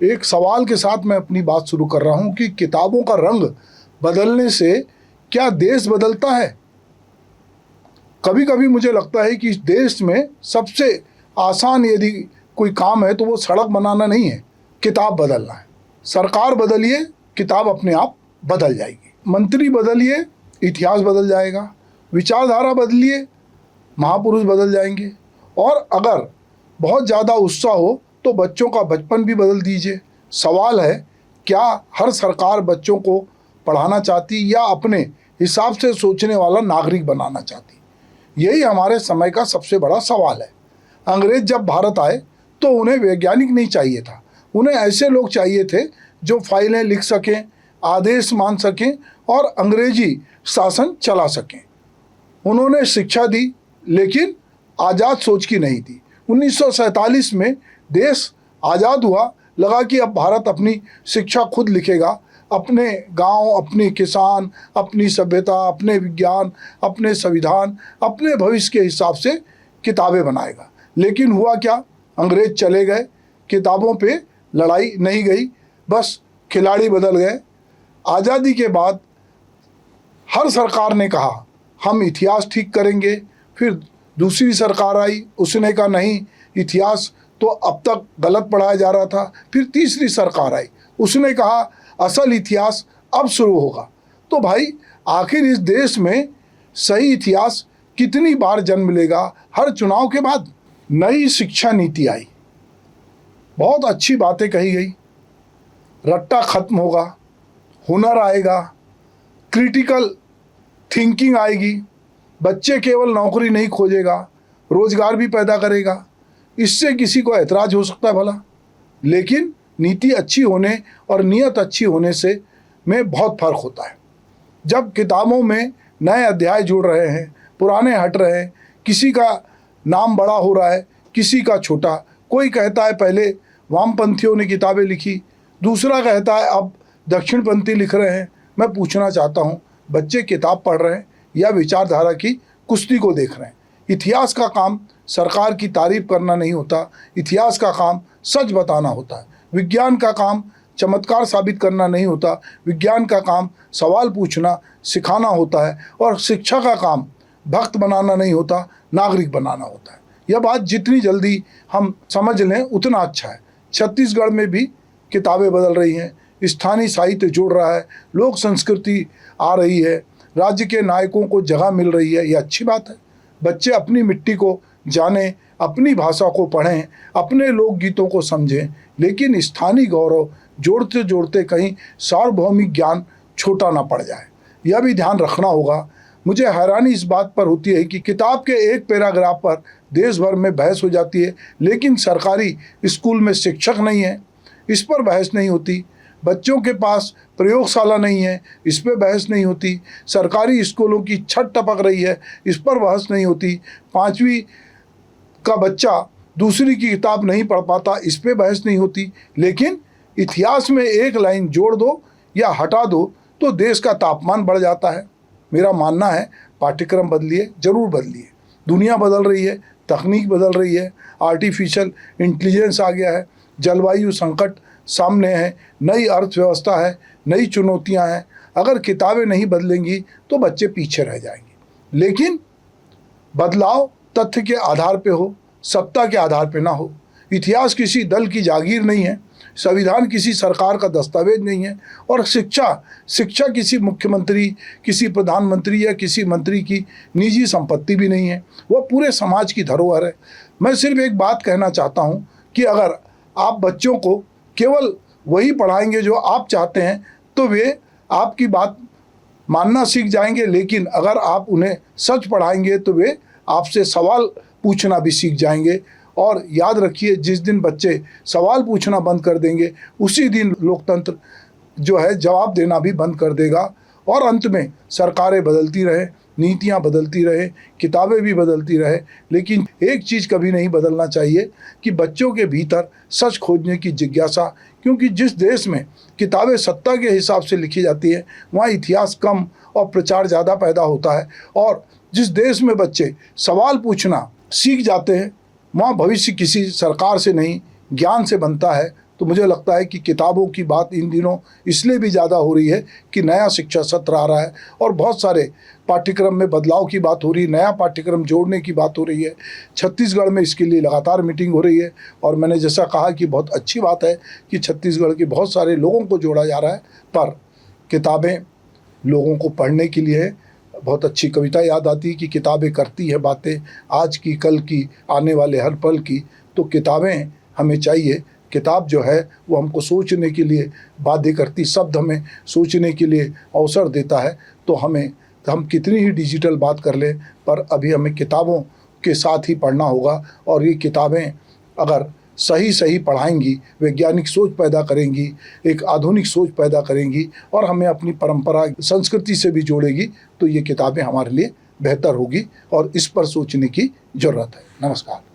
एक सवाल के साथ मैं अपनी बात शुरू कर रहा हूं कि किताबों का रंग बदलने से क्या देश बदलता है? कभी कभी मुझे लगता है कि इस देश में सबसे आसान यदि कोई काम है तो वो सड़क बनाना नहीं है, किताब बदलना है। सरकार बदलिए, किताब अपने आप बदल जाएगी। मंत्री बदलिए, इतिहास बदल जाएगा। विचारधारा बदलिए, महापुरुष बदल जाएंगे। और अगर बहुत ज़्यादा उत्साह हो तो बच्चों का बचपन भी बदल दीजिए। सवाल है, क्या हर सरकार बच्चों को पढ़ाना चाहती या अपने हिसाब से सोचने वाला नागरिक बनाना चाहती? यही हमारे समय का सबसे बड़ा सवाल है। अंग्रेज जब भारत आए तो उन्हें वैज्ञानिक नहीं चाहिए था, उन्हें ऐसे लोग चाहिए थे जो फाइलें लिख सकें, आदेश मान सकें और अंग्रेजी शासन चला सकें। उन्होंने शिक्षा दी, लेकिन आज़ाद सोच की नहीं थी। 1947 में देश आज़ाद हुआ, लगा कि अब भारत अपनी शिक्षा खुद लिखेगा, अपने गांव, अपने किसान, अपनी सभ्यता, अपने विज्ञान, अपने संविधान, अपने भविष्य के हिसाब से किताबें बनाएगा। लेकिन हुआ क्या? अंग्रेज चले गए, किताबों पे लड़ाई नहीं गई, बस खिलाड़ी बदल गए। आज़ादी के बाद हर सरकार ने कहा हम इतिहास ठीक करेंगे, फिर दूसरी सरकार आई, उसने कहा नहीं, इतिहास तो अब तक गलत पढ़ाया जा रहा था। फिर तीसरी सरकार आई, उसने कहा असल इतिहास अब शुरू होगा। तो भाई आखिर इस देश में सही इतिहास कितनी बार जन्म लेगा? हर चुनाव के बाद नई शिक्षा नीति आई, बहुत अच्छी बातें कही गई, रट्टा खत्म होगा, हुनर आएगा, क्रिटिकल थिंकिंग आएगी, बच्चे केवल नौकरी नहीं खोजेगा, रोजगार भी पैदा करेगा। इससे किसी को ऐतराज हो सकता है भला, लेकिन नीति अच्छी होने और नीयत अच्छी होने से में बहुत फर्क होता है। जब किताबों में नए अध्याय जुड़ रहे हैं, पुराने हट रहे हैं, किसी का नाम बड़ा हो रहा है, किसी का छोटा, कोई कहता है पहले वामपंथियों ने किताबें लिखी, दूसरा कहता है अब दक्षिणपंथी लिख रहे हैं। मैं पूछना चाहता हूँ, बच्चे किताब पढ़ रहे हैं या विचारधारा की कुश्ती को देख रहे हैं? इतिहास का काम सरकार की तारीफ करना नहीं होता, इतिहास का काम सच बताना होता है। विज्ञान का काम चमत्कार साबित करना नहीं होता, विज्ञान का काम सवाल पूछना, सिखाना होता है। और शिक्षा का काम भक्त बनाना नहीं होता, नागरिक बनाना होता है। यह बात जितनी जल्दी हम समझ लें उतना अच्छा है। छत्तीसगढ़ में भी किताबें बदल रही हैं, स्थानीय साहित्य जुड़ रहा है, लोक संस्कृति आ रही है, राज्य के नायकों को जगह मिल रही है। यह अच्छी बात है। बच्चे अपनी मिट्टी को जानें, अपनी भाषा को पढ़ें, अपने लोकगीतों को समझें, लेकिन स्थानीय गौरव जोड़ते जोड़ते कहीं सार्वभौमिक ज्ञान छोटा ना पड़ जाए, यह भी ध्यान रखना होगा। मुझे हैरानी इस बात पर होती है कि किताब के एक पैराग्राफ पर देश भर में बहस हो जाती है, लेकिन सरकारी स्कूल में शिक्षक नहीं है, इस पर बहस नहीं होती। बच्चों के पास प्रयोगशाला नहीं है, इस पर बहस नहीं होती। सरकारी स्कूलों की छत टपक रही है, इस पर बहस नहीं होती। 5वीं का बच्चा दूसरी की किताब नहीं पढ़ पाता, इस पर बहस नहीं होती। लेकिन इतिहास में एक लाइन जोड़ दो या हटा दो तो देश का तापमान बढ़ जाता है। मेरा मानना है पाठ्यक्रम बदलिए, ज़रूर बदलिए। दुनिया बदल रही है, तकनीक बदल रही है, आर्टिफिशियल इंटेलिजेंस आ गया है, जलवायु संकट सामने है, नई अर्थव्यवस्था है, नई चुनौतियां हैं। अगर किताबें नहीं बदलेंगी तो बच्चे पीछे रह जाएंगे। लेकिन बदलाव तथ्य के आधार पे हो, सत्ता के आधार पे ना हो। इतिहास किसी दल की जागीर नहीं है, संविधान किसी सरकार का दस्तावेज नहीं है, और शिक्षा किसी मुख्यमंत्री, किसी प्रधानमंत्री या किसी मंत्री की निजी संपत्ति भी नहीं है, वह पूरे समाज की धरोहर है। मैं सिर्फ एक बात कहना चाहता हूँ कि अगर आप बच्चों को केवल वही पढ़ाएंगे जो आप चाहते हैं तो वे आपकी बात मानना सीख जाएंगे, लेकिन अगर आप उन्हें सच पढ़ाएंगे तो वे आपसे सवाल पूछना भी सीख जाएंगे। और याद रखिए, जिस दिन बच्चे सवाल पूछना बंद कर देंगे उसी दिन लोकतंत्र जो है जवाब देना भी बंद कर देगा। और अंत में सरकारें बदलती रहे, नीतियाँ बदलती रहे, किताबें भी बदलती रहे, लेकिन एक चीज़ कभी नहीं बदलना चाहिए कि बच्चों के भीतर सच खोजने की जिज्ञासा। क्योंकि जिस देश में किताबें सत्ता के हिसाब से लिखी जाती है वहाँ इतिहास कम और प्रचार ज़्यादा पैदा होता है। और जिस देश में बच्चे सवाल पूछना सीख जाते हैं वहाँ भविष्य किसी सरकार से नहीं ज्ञान से बनता है, तो मुझे लगता है कि किताबों की बात इन दिनों इसलिए भी ज़्यादा हो रही है कि नया शिक्षा सत्र आ रहा है और बहुत सारे पाठ्यक्रम में बदलाव की बात हो रही है, नया पाठ्यक्रम जोड़ने की बात हो रही है। छत्तीसगढ़ में इसके लिए लगातार मीटिंग हो रही है और मैंने जैसा कहा कि बहुत अच्छी बात है कि छत्तीसगढ़ के बहुत सारे लोगों को जोड़ा जा रहा है। पर किताबें लोगों को पढ़ने के लिए बहुत अच्छी कविता याद आती है कि किताबें करती है बातें आज की, कल की, आने वाले हर पल की। तो किताबें हमें चाहिए। किताब जो है वो हमको सोचने के लिए बाध्य करती, शब्द हमें सोचने के लिए अवसर देता है। तो हम कितनी ही डिजिटल बात कर लें, पर अभी हमें किताबों के साथ ही पढ़ना होगा। और ये किताबें अगर सही पढ़ाएंगी, वैज्ञानिक सोच पैदा करेंगी, एक आधुनिक सोच पैदा करेंगी और हमें अपनी परंपरा संस्कृति से भी जोड़ेगी, तो ये किताबें हमारे लिए बेहतर होगी और इस पर सोचने की ज़रूरत है। नमस्कार।